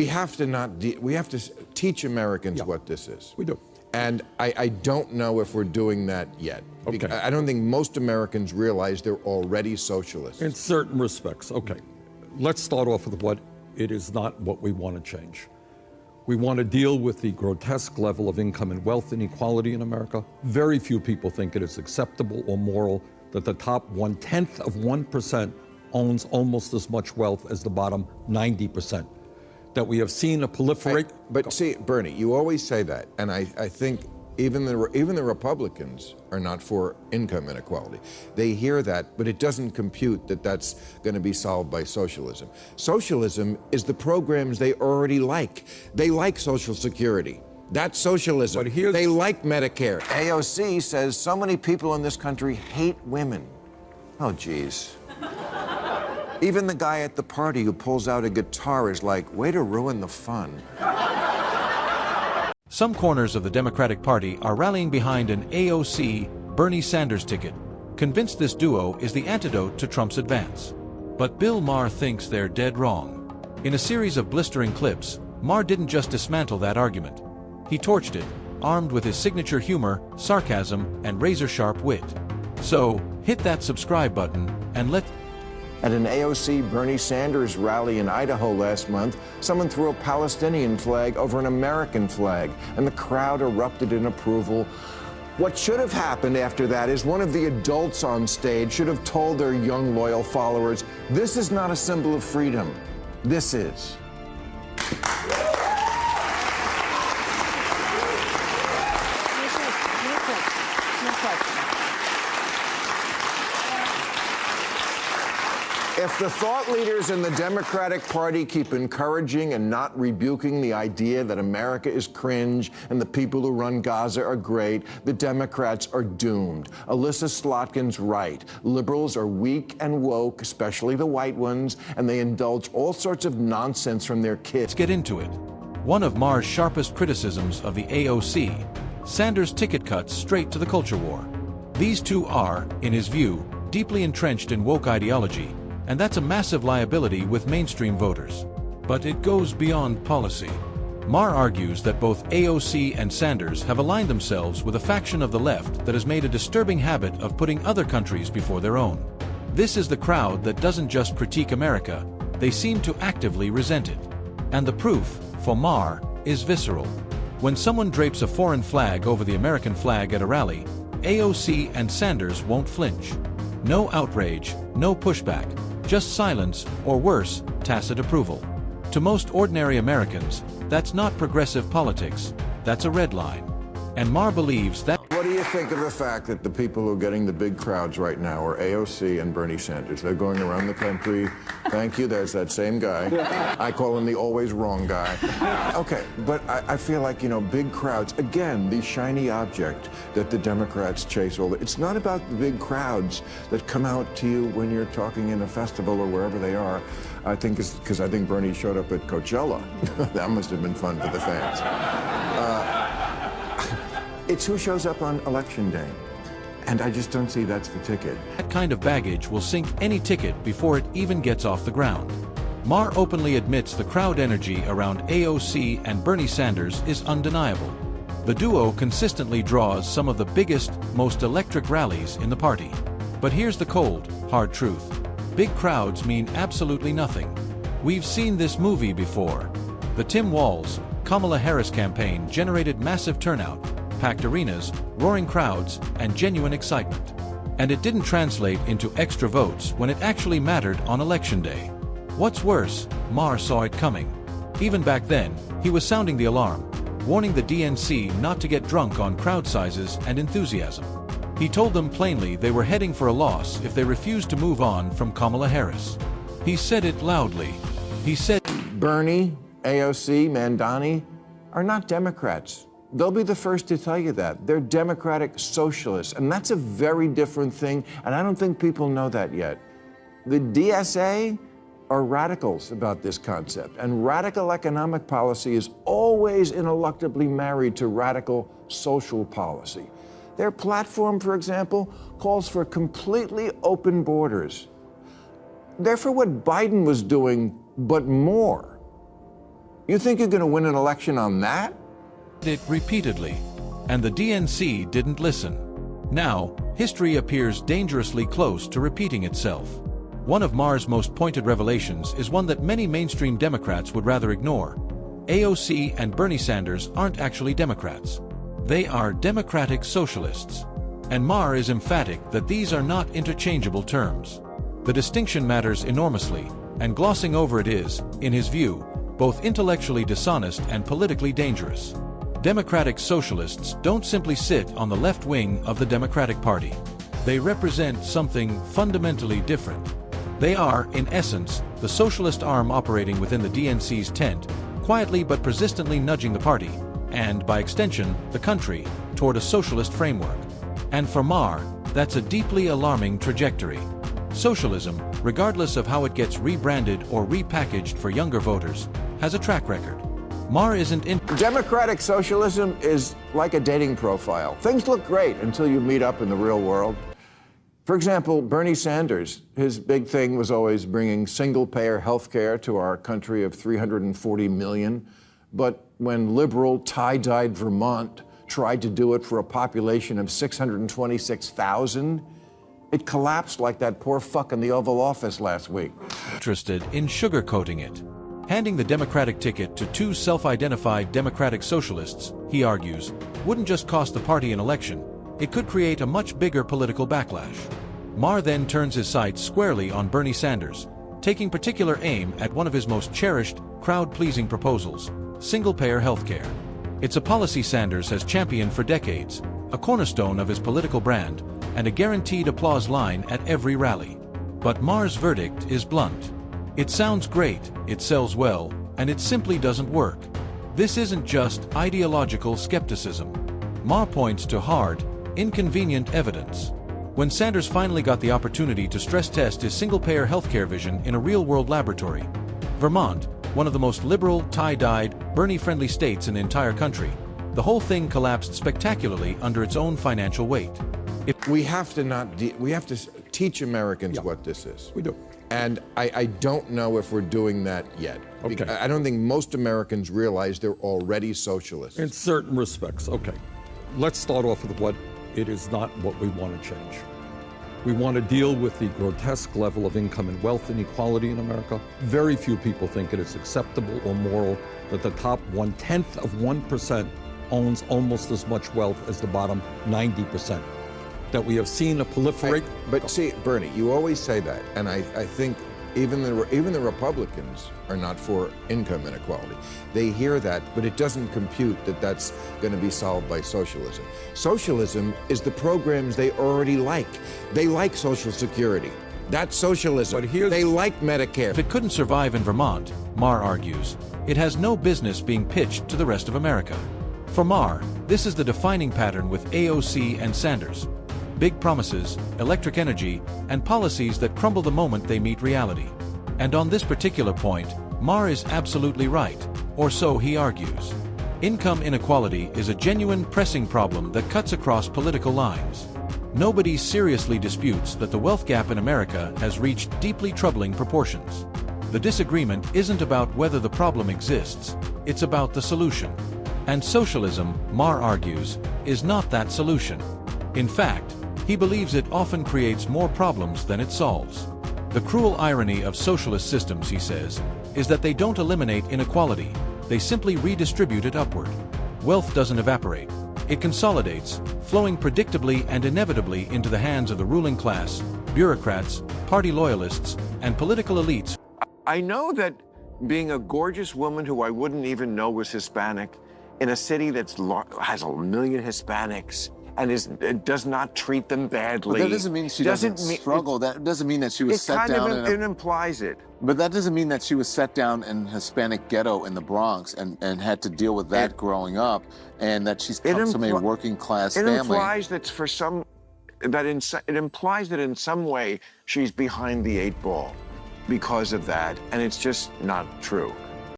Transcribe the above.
We have to we have to teach Americans what this is. We do. And I don't know if we're doing that yet. Okay. I don't think most Americans realize they're already socialists. In certain respects, okay. Let's start off with what it is not what we want to change. We want to deal with the grotesque level of income and wealth inequality in America. Very few people think it is acceptable or moral that the top 1/10 of 1% owns almost as much wealth as the bottom 90%. That we have seen a proliferate. But see, Bernie, you always say that, and I think even the Republicans are not for income inequality. They hear that, but it doesn't compute that that's going to be solved by socialism. Socialism is the programs they already like. They like Social Security. That's socialism. But here's... They like Medicare. AOC says so many people in this country hate women. Oh, geez. Even the guy at the party who pulls out a guitar is like, way to ruin the fun. Some corners of the Democratic Party are rallying behind an AOC Bernie Sanders ticket, convinced this duo is the antidote to Trump's advance. But Bill Maher thinks they're dead wrong. In a series of blistering clips, Maher didn't just dismantle that argument. He torched it, armed with his signature humor, sarcasm, and razor-sharp wit. So, hit that subscribe button and let... At an AOC Bernie Sanders rally in Idaho last month, someone threw a Palestinian flag over an American flag, and the crowd erupted in approval. What should have happened after that is one of the adults on stage should have told their young, loyal followers, this is not a symbol of freedom. This is. If the thought leaders in the Democratic Party keep encouraging and not rebuking the idea that America is cringe and the people who run Gaza are great, the Democrats are doomed. Alyssa Slotkin's right. Liberals are weak and woke, especially the white ones, and they indulge all sorts of nonsense from their kids. Let's get into it. One of Maher's sharpest criticisms of the AOC, Sanders' ticket cuts straight to the culture war. These two are, in his view, deeply entrenched in woke ideology, and that's a massive liability with mainstream voters. But it goes beyond policy. Maher argues that both AOC and Sanders have aligned themselves with a faction of the left that has made a disturbing habit of putting other countries before their own. This is the crowd that doesn't just critique America, they seem to actively resent it. And the proof, for Maher, is visceral. When someone drapes a foreign flag over the American flag at a rally, AOC and Sanders won't flinch. No outrage, no pushback. Just silence, or worse, tacit approval. To most ordinary Americans, that's not progressive politics, that's a red line. And Maher believes that... What do you think of the fact that the people who are getting the big crowds right now are AOC and Bernie Sanders? They're going around the country. Thank you, there's that same guy. I call him the always wrong guy. Okay, but I feel like, you know, big crowds, again, the shiny object that the Democrats chase. It's not about the big crowds that come out to you when you're talking in a festival or wherever they are. I think it's because I think Bernie showed up at Coachella. That must have been fun for the fans. It's who shows up on Election Day. And I just don't see that's the ticket. That kind of baggage will sink any ticket before it even gets off the ground. Maher openly admits the crowd energy around AOC and Bernie Sanders is undeniable. The duo consistently draws some of the biggest, most electric rallies in the party. But here's the cold, hard truth. Big crowds mean absolutely nothing. We've seen this movie before. The Tim Walz, Kamala Harris campaign generated massive turnout, packed arenas, roaring crowds, and genuine excitement. And it didn't translate into extra votes when it actually mattered on Election Day. What's worse, Maher saw it coming. Even back then, he was sounding the alarm, warning the DNC not to get drunk on crowd sizes and enthusiasm. He told them plainly they were heading for a loss if they refused to move on from Kamala Harris. He said it loudly. He said, Bernie, AOC, Mandani are not Democrats. They'll be the first to tell you that. They're democratic socialists, and that's a very different thing, and I don't think people know that yet. The DSA are radicals about this concept, and radical economic policy is always ineluctably married to radical social policy. Their platform, for example, calls for completely open borders. They're for what Biden was doing, but more. You think you're going to win an election on that? It repeatedly, and the DNC didn't listen. Now, history appears dangerously close to repeating itself. One of Maher's most pointed revelations is one that many mainstream Democrats would rather ignore. AOC and Bernie Sanders aren't actually Democrats. They are democratic socialists. And Maher is emphatic that these are not interchangeable terms. The distinction matters enormously, and glossing over it is, in his view, both intellectually dishonest and politically dangerous. Democratic socialists don't simply sit on the left wing of the Democratic Party. They represent something fundamentally different. They are, in essence, the socialist arm operating within the DNC's tent, quietly but persistently nudging the party, and, by extension, the country, toward a socialist framework. And for Maher, that's a deeply alarming trajectory. Socialism, regardless of how it gets rebranded or repackaged for younger voters, has a track record. Maher isn't in. Democratic socialism is like a dating profile. Things look great until you meet up in the real world. For example, Bernie Sanders, his big thing was always bringing single-payer health care to our country of 340 million. But when liberal, tie-dyed Vermont tried to do it for a population of 626,000, it collapsed like that poor fuck in the Oval Office last week. Interested in sugarcoating it. Handing the Democratic ticket to two self-identified Democratic socialists, he argues, wouldn't just cost the party an election, it could create a much bigger political backlash. Maher then turns his sights squarely on Bernie Sanders, taking particular aim at one of his most cherished, crowd-pleasing proposals, single-payer health care. It's a policy Sanders has championed for decades, a cornerstone of his political brand, and a guaranteed applause line at every rally. But Maher's verdict is blunt. It sounds great, it sells well, and it simply doesn't work. This isn't just ideological skepticism. Maher points to hard, inconvenient evidence. When Sanders finally got the opportunity to stress test his single-payer healthcare vision in a real-world laboratory, Vermont, one of the most liberal, tie-dyed, Bernie-friendly states in the entire country, the whole thing collapsed spectacularly under its own financial weight. We have to teach Americans what this is. We do. And I don't know if we're doing that yet. Okay. I don't think most Americans realize they're already socialists. In certain respects, okay. Let's start off with what it is not what we want to change. We want to deal with the grotesque level of income and wealth inequality in America. Very few people think it is acceptable or moral that the top 1/10 of 1% owns almost as much wealth as the bottom 90%. That we have seen a proliferate. But see, Bernie, you always say that, and I think even the Republicans are not for income inequality. They hear that, but it doesn't compute that that's going to be solved by socialism. Socialism is the programs they already like. They like Social Security. That's socialism. But they like Medicare. If it couldn't survive in Vermont, Maher argues, it has no business being pitched to the rest of America. For Maher, this is the defining pattern with AOC and Sanders. Big promises, electric energy, and policies that crumble the moment they meet reality. And on this particular point, Maher is absolutely right, or so he argues. Income inequality is a genuine pressing problem that cuts across political lines. Nobody seriously disputes that the wealth gap in America has reached deeply troubling proportions. The disagreement isn't about whether the problem exists, it's about the solution. And socialism, Maher argues, is not that solution. In fact, he believes it often creates more problems than it solves. The cruel irony of socialist systems, he says, is that they don't eliminate inequality, they simply redistribute it upward. Wealth doesn't evaporate. It consolidates, flowing predictably and inevitably into the hands of the ruling class, bureaucrats, party loyalists, and political elites. I know that being a gorgeous woman who I wouldn't even know was Hispanic in a city that has 1 million Hispanics and does not treat them badly. But that doesn't mean she doesn't struggle. That doesn't mean that she was set down in it implies it. But that doesn't mean that she was set down in a Hispanic ghetto in the Bronx and had to deal with that growing up, and that she's come from a working class family. It implies that in some way she's behind the 8 ball because of that, and it's just not true.